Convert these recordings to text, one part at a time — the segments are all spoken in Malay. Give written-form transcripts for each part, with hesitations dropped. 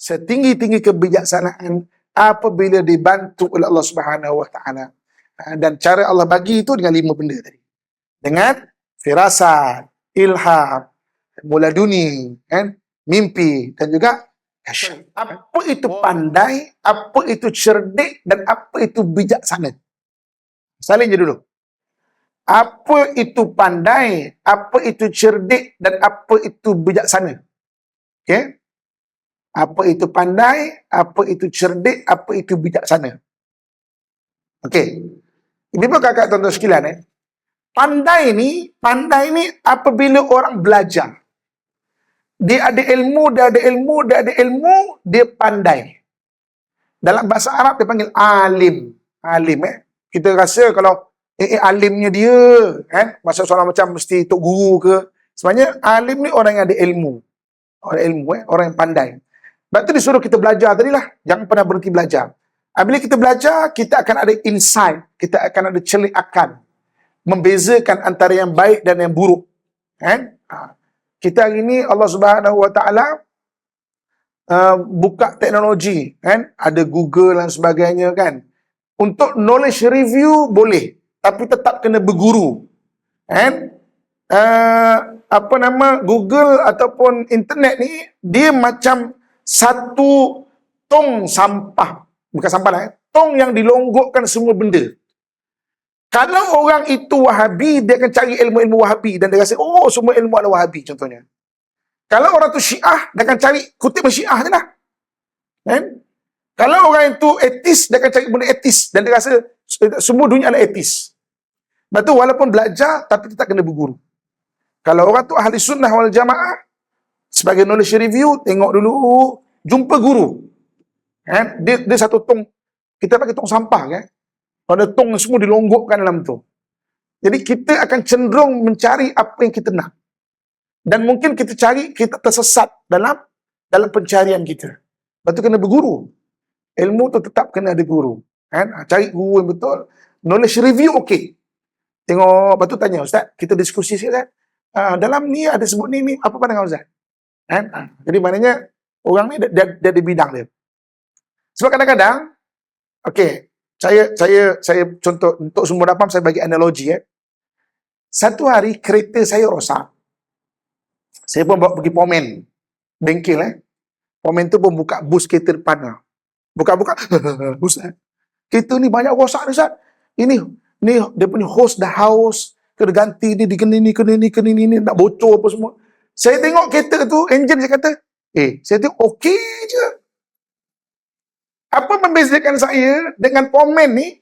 setinggi-tinggi kebijaksanaan apabila dibantu oleh Allah Subhanahu wa taala. Dan cara Allah bagi itu dengan 5 benda tadi. Dengan firasat, ilham, muladuni, kan? Mimpi dan juga kasyaf. Apa itu pandai, apa itu cerdik, dan apa itu bijaksana? Salin je dulu. Apa itu pandai, apa itu cerdik, dan apa itu bijaksana? Okey? Apa itu pandai, apa itu cerdik, apa itu bijaksana? Okey. Ini pun kakak tuan-tuan sekalian, pandai ni apabila orang belajar. Dia ada ilmu, dia pandai. Dalam bahasa Arab dia panggil alim. Alim Kita rasa kalau alimnya dia, kan? Masa seorang macam mesti tok guru ke. Sebenarnya alim ni orang yang ada ilmu. Orang ilmu, orang yang pandai. Sebab tu disuruh kita belajar tadilah. Jangan pernah berhenti belajar. Bila kita belajar, kita akan ada insight. Kita akan ada celik akal. Membezakan antara yang baik dan yang buruk. Kan? Kita hari ini Allah Subhanahu wa taala buka teknologi, kan? Ada Google dan sebagainya, kan? Untuk knowledge review boleh, tapi tetap kena berguru. Kan? Google ataupun internet ni dia macam satu tong sampah. Bukan sampah lah, tong yang dilonggokkan semua benda. Kalau orang itu Wahabi, dia akan cari ilmu-ilmu Wahabi dan dia rasa, oh, semua ilmu adalah Wahabi contohnya. Kalau orang tu Syiah, dia akan cari kutip Syiah je lah. Kan? Kalau orang itu etis, dia akan cari benda etis dan dia rasa semua dunia adalah etis. Lepas tu walaupun belajar, tapi tetap kena berguru. Kalau orang tu ahli sunnah wal jamaah, sebagai knowledge review, tengok dulu, jumpa guru. Kan? Dia satu tong, kita pakai tong sampah, kan? Ada tong semua dilonggokkan dalam tu. Jadi kita akan cenderung mencari apa yang kita nak. Dan mungkin kita tersesat dalam pencarian kita. Lepas tu kena berguru. Ilmu tu tetap kena ada guru. Kan? Cari guru yang betul. Knowledge review okey. Tengok, lepas tu tanya, Ustaz, kita diskusi sikit, dalam ni ada sebut ni, apa pandangan Ustaz? Kan? Jadi maknanya, orang ni dia ada bidang dia. Sebab kadang-kadang, okey, saya contoh untuk semua dapat saya bagi analogi. Satu hari kereta saya rosak. Saya pun bawa pergi Pomen, bengkel. Pomen tu pun buka bus kereta depan. Buka-buka, Ustaz, kereta ni banyak rosak ni, Ustaz. Ini dia punya hose dah haus, kena ganti ni, kena ni, nak bocor apa semua. Saya tengok kereta tu, enjin saya kata, saya tengok okey je. Apa membezakan saya dengan Pomen ni?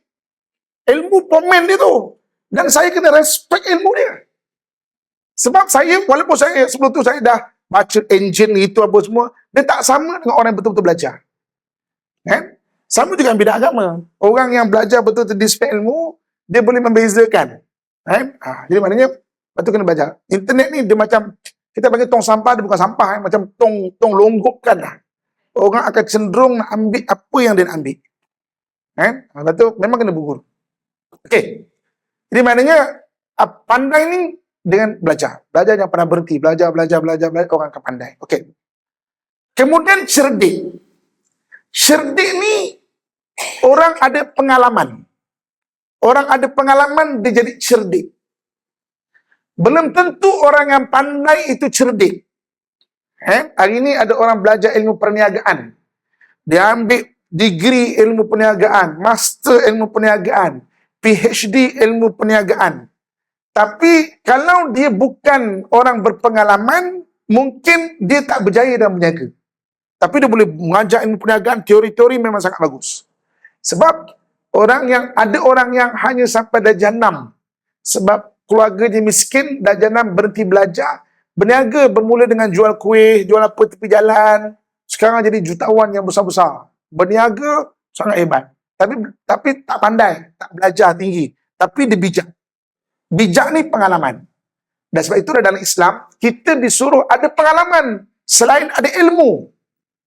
Ilmu Pomen dia tu. Dan saya kena respect ilmu dia. Sebab saya, walaupun saya sebelum tu saya dah baca enjin itu apa semua, dia tak sama dengan orang yang betul-betul belajar. Kan? Sama juga bidang agama. Orang yang belajar betul-betul disiplin ilmu, dia boleh membezakan. Kan? Jadi maknanya, betul kena belajar. Internet ni dia macam, kita panggil tong sampah, dia bukan sampah. Macam tong longgokkan lah. Orang akan cenderung nak ambil apa yang dia nak ambil. Lepas tu memang kena berguru. Okey. Jadi maknanya pandai ni dengan belajar. Belajar jangan pernah berhenti. Belajar, orang akan pandai. Okey. Kemudian cerdik. Cerdik ni orang ada pengalaman. Orang ada pengalaman dia jadi cerdik. Belum tentu orang yang pandai itu cerdik. Hari ini ada orang belajar ilmu perniagaan. Dia ambil degree ilmu perniagaan, master ilmu perniagaan, PhD ilmu perniagaan. Tapi kalau dia bukan orang berpengalaman, mungkin dia tak berjaya dalam berniaga. Tapi dia boleh mengajar ilmu perniagaan, teori-teori memang sangat bagus. Sebab ada orang yang hanya sampai darjah 6. Sebab keluarga dia miskin, darjah 6 berhenti belajar. Berniaga bermula dengan jual kuih, jual apa tepi jalan. Sekarang jadi jutawan yang besar-besar. Berniaga sangat hebat. Tapi tak pandai, tak belajar tinggi. Tapi dia bijak. Bijak ni pengalaman. Dan sebab itu dalam Islam, kita disuruh ada pengalaman. Selain ada ilmu.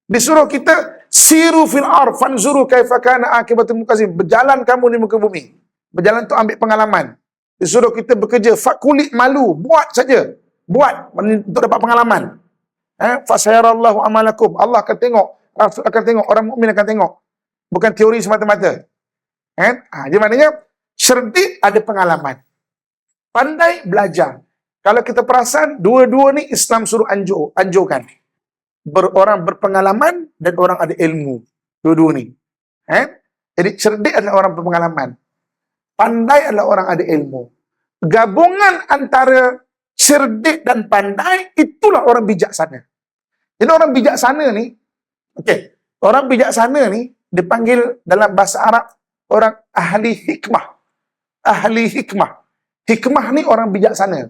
Disuruh kita, siru fil ar, fanzuru kaifa kana akibatul mukazim. Berjalan kamu di muka bumi. Berjalan tu ambil pengalaman. Disuruh kita bekerja, fakulik malu, buat saja. Buat untuk dapat pengalaman. Fasayarallahu amalakum. Allah akan tengok Rasul akan tengok, orang mukmin akan tengok. Bukan teori semata-mata. Kan? Jadi maknanya cerdik ada pengalaman. Pandai belajar. Kalau kita perasan, dua-dua ni Islam suruh anjurkan. Orang berpengalaman dan orang ada ilmu. Dua-dua ni. Jadi cerdik adalah orang berpengalaman. Pandai adalah orang ada ilmu. Gabungan antara cerdik dan pandai, itulah orang bijaksana. Jadi orang bijaksana ni, orang bijaksana ni dipanggil dalam bahasa Arab orang ahli hikmah. Ahli hikmah. Hikmah ni orang bijaksana.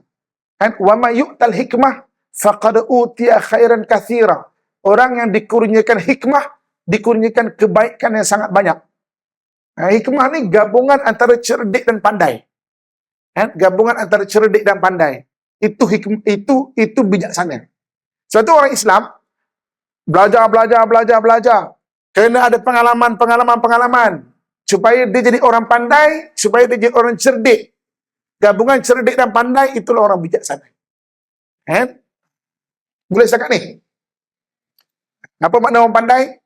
Wa ma yu'tal hikmah faqad utiya khairan katsira. Orang yang dikurniakan hikmah, dikurniakan kebaikan yang sangat banyak. Hikmah ni gabungan antara cerdik dan pandai. Gabungan antara cerdik dan pandai. Itu bijaksana. Sebab tu orang Islam belajar. Kena ada pengalaman. Supaya dia jadi orang pandai, supaya dia jadi orang cerdik. Gabungan cerdik dan pandai, itulah orang bijaksana. Boleh cakap ni? Apa makna orang pandai?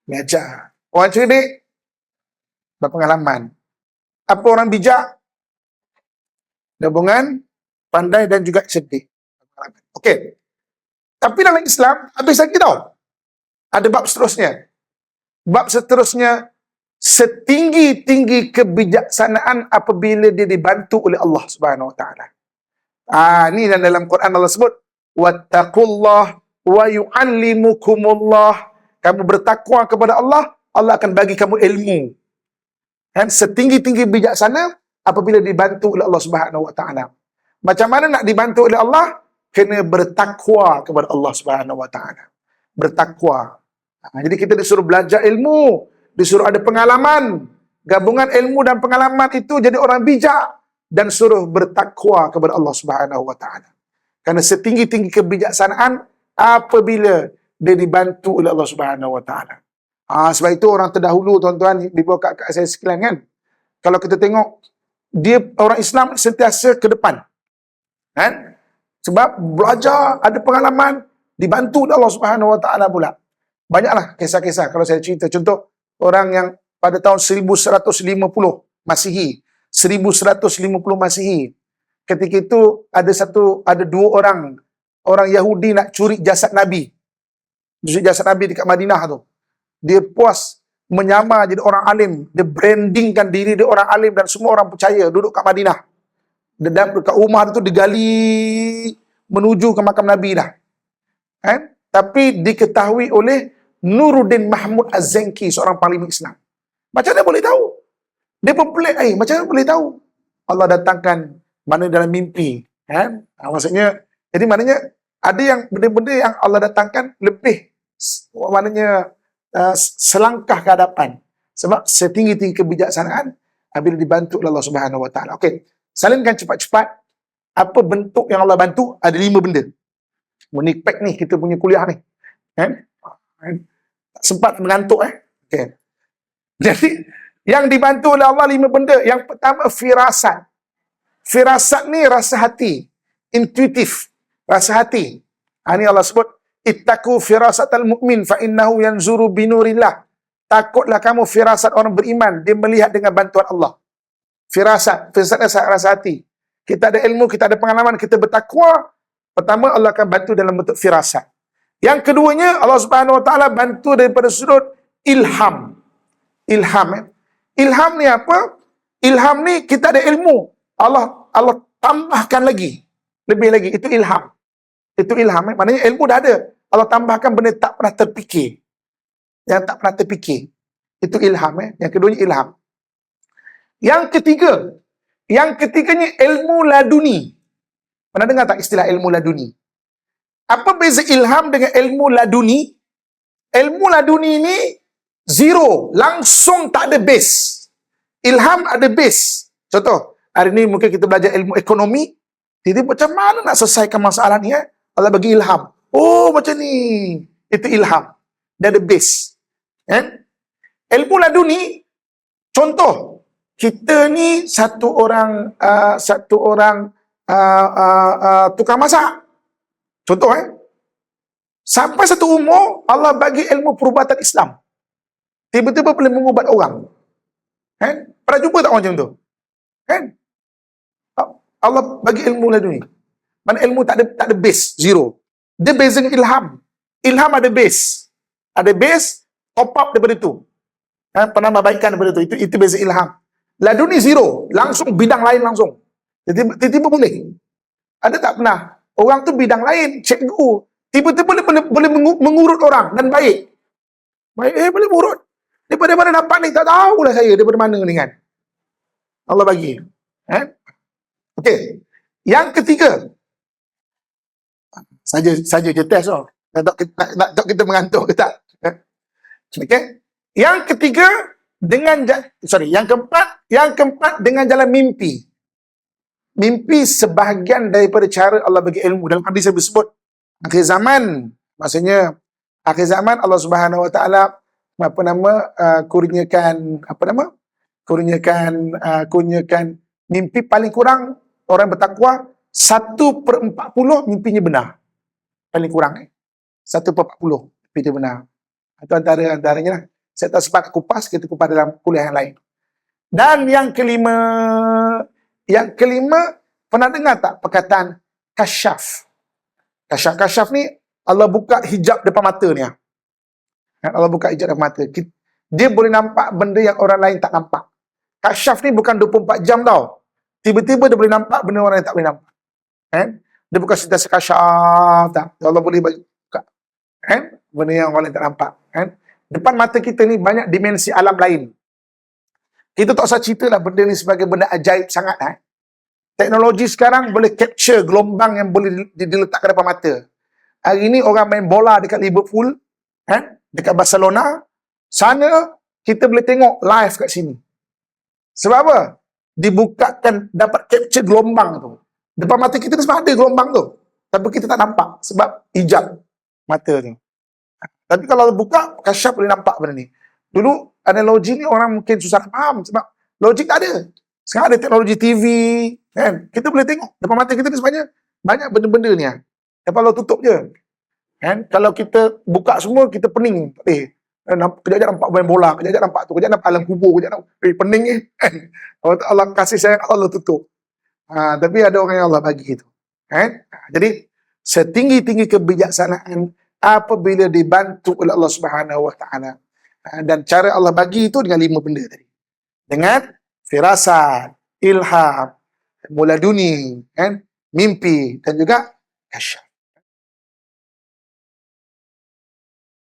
Belajar. Orang cerdik, berpengalaman. Apa orang bijak? Gabungan pandai dan juga cerdik. Okey. Tapi dalam Islam, habis lagi tau. Ada bab seterusnya. Bab seterusnya, setinggi-tinggi kebijaksanaan apabila dia dibantu oleh Allah Subhanahu Wa Taala. Ni dalam Quran Allah sebut, wattaqullah wa yu'allimukumullah. Kamu bertakwa kepada Allah, Allah akan bagi kamu ilmu. Setinggi-tinggi bijaksana apabila dibantu oleh Allah Subhanahu Wa Taala. Macam mana nak dibantu oleh Allah? Kena bertakwa kepada Allah Subhanahu Wa Taala. Bertakwa. Jadi kita disuruh belajar ilmu, disuruh ada pengalaman. Gabungan ilmu dan pengalaman itu jadi orang bijak dan suruh bertakwa kepada Allah Subhanahu Wa Taala. Karena setinggi-tinggi kebijaksanaan apabila dia dibantu oleh Allah Subhanahu Wa Taala. Sebab itu orang terdahulu, tuan-tuan, ibu kakak saya sekalian, kan, kalau kita tengok, dia orang Islam sentiasa ke depan. Sebab belajar, ada pengalaman, dibantu oleh Allah Subhanahu Wa Taala pula. Banyaklah kisah-kisah kalau saya cerita. Contoh, orang yang pada tahun 1150 Masihi, 1150 Masihi, ketika itu ada dua orang Yahudi nak curi jasad Nabi. Curi jasad Nabi dekat Madinah tu. Dia puas menyamar jadi orang alim. Dia brandingkan diri dia orang alim dan semua orang percaya duduk kat Madinah. Dekat rumah tu digali menuju ke makam Nabi dah. Tapi diketahui oleh Nuruddin Mahmud Az-Zanki, seorang parlimen Islam. Macam mana boleh tahu? Dia pun pelik, macam mana boleh tahu? Allah datangkan mana dalam mimpi. Maksudnya, jadi maknanya ada yang benda-benda yang Allah datangkan lebih, maknanya selangkah ke hadapan. Sebab setinggi-tinggi kebijaksanaan apabila dibantu oleh Allah Subhanahu Wa Taala. Okey, salinkan cepat-cepat. Apa bentuk yang Allah bantu? Ada 5 benda. Menipek ni kita punya kuliah ni. Tak sempat mengantuk. Okay. Jadi, yang dibantu oleh Allah 5 benda. Yang pertama, firasat. Firasat ni rasa hati. Intuitif. Rasa hati. Ini Allah sebut, ittaqu firasatal mu'min fa innahu yanzuru binurillah. Takutlah kamu firasat orang beriman. Dia melihat dengan bantuan Allah. Firasat. Firasat rasa hati. Kita ada ilmu, kita ada pengalaman, kita bertakwa. Pertama, Allah akan bantu dalam bentuk firasat. Yang keduanya, Allah Subhanahu Wa Taala bantu daripada sudut ilham. Ilham. Ilham ni apa? Ilham ni kita ada ilmu. Allah tambahkan lagi. Lebih lagi. Itu ilham. Itu ilham. Maknanya ilmu dah ada. Allah tambahkan benda tak pernah terfikir. Yang tak pernah terfikir. Itu ilham. Yang keduanya ilham. Yang ketiganya ilmu laduni. Pernah dengar tak istilah ilmu laduni? Apa beza ilham dengan ilmu laduni? Ilmu laduni ni zero, langsung tak ada base. Ilham ada base. Contoh, hari ni mungkin kita belajar ilmu ekonomi, jadi macam mana nak selesaikan masalah ni? Allah bagi ilham. Oh, macam ni. Itu ilham. Dia ada base. Ilmu laduni, contoh, kita ni satu orang tukang masak. Contoh, Sampai satu umur, Allah bagi ilmu perubatan Islam. Tiba-tiba boleh mengubat orang. Kan? Pernah jumpa tak orang macam tu? Kan? Allah bagi ilmu laduni. Mana ilmu tak ada base, zero. Dia base dengan ilham. Ilham ada base. Ada base, top up daripada itu. Penambahbaikan daripada itu. Itu base ilham. Laduni zero. Langsung bidang lain langsung. Tiba-tiba boleh. Ada tak pernah? Orang tu bidang lain, cikgu. Tiba-tiba boleh mengurut orang dan baik. Baik, boleh mengurut. Daripada mana dapat ni? Tak tahulah saya daripada mana ni kan. Allah bagi. Okey. Yang ketiga. Saja je test oh. Tak kita mengantuk ke tak? Okey. Yang ketiga yang keempat dengan jalan mimpi. Mimpi sebahagian daripada cara Allah bagi ilmu. Dalam hadis saya disebut akhir zaman, maksudnya akhir zaman Allah Subhanahu Wa Taala kurniakan mimpi paling kurang orang bertakwa 1/40 mimpinya benar. Paling kurang 1/40 mimpi dia benar. Itu antaranya lah. Saya tak sempat kupas, kita kupas dalam kuliah yang lain. Dan yang kelima, pernah dengar tak perkataan kasyaf? Kasyaf ni Allah buka hijab depan mata ni. Allah buka hijab depan mata. Dia boleh nampak benda yang orang lain tak nampak. Kasyaf ni bukan 24 jam tau. Tiba-tiba dia boleh nampak benda orang lain tak boleh nampak. Dia bukan sentiasa kasyaf tak. Allah boleh buka. Benda yang orang lain tak nampak. Depan mata kita ni banyak dimensi alam lain. Kita tak usah cerita lah benda ni sebagai benda ajaib sangat. Teknologi sekarang boleh capture gelombang yang boleh diletakkan depan mata. Hari ni orang main bola dekat Liverpool, dekat Barcelona, sana kita boleh tengok live kat sini. Sebab apa? Dibukakan, dapat capture gelombang tu. Depan mata kita sebab ada gelombang tu. Tapi kita tak nampak sebab hijab mata tu. Tapi kalau buka, kasyaf boleh nampak benda ni. Dulu analogi ni orang mungkin susah faham sebab logik tak ada. Sekarang ada teknologi TV, kan? Kita boleh tengok depan mata kita ni sebenarnya banyak benda-benda ni. Tapi kalau tutup je. Kalau kita buka semua, kita pening. Kejap-kejap nampak main bola, kejap-kejap nampak tu, kejap nampak alam kubur, kejap nampak, pening ni. Allah kasih sayang, Allah tutup. Tapi ada orang yang Allah bagi itu. Jadi, setinggi-tinggi kebijaksanaan apabila dibantu oleh Allah Subhanahu Wa Taala. Dan cara Allah bagi itu dengan 5 benda tadi. Dengan firasat, ilham, muladuni, mimpi dan juga kasyaf.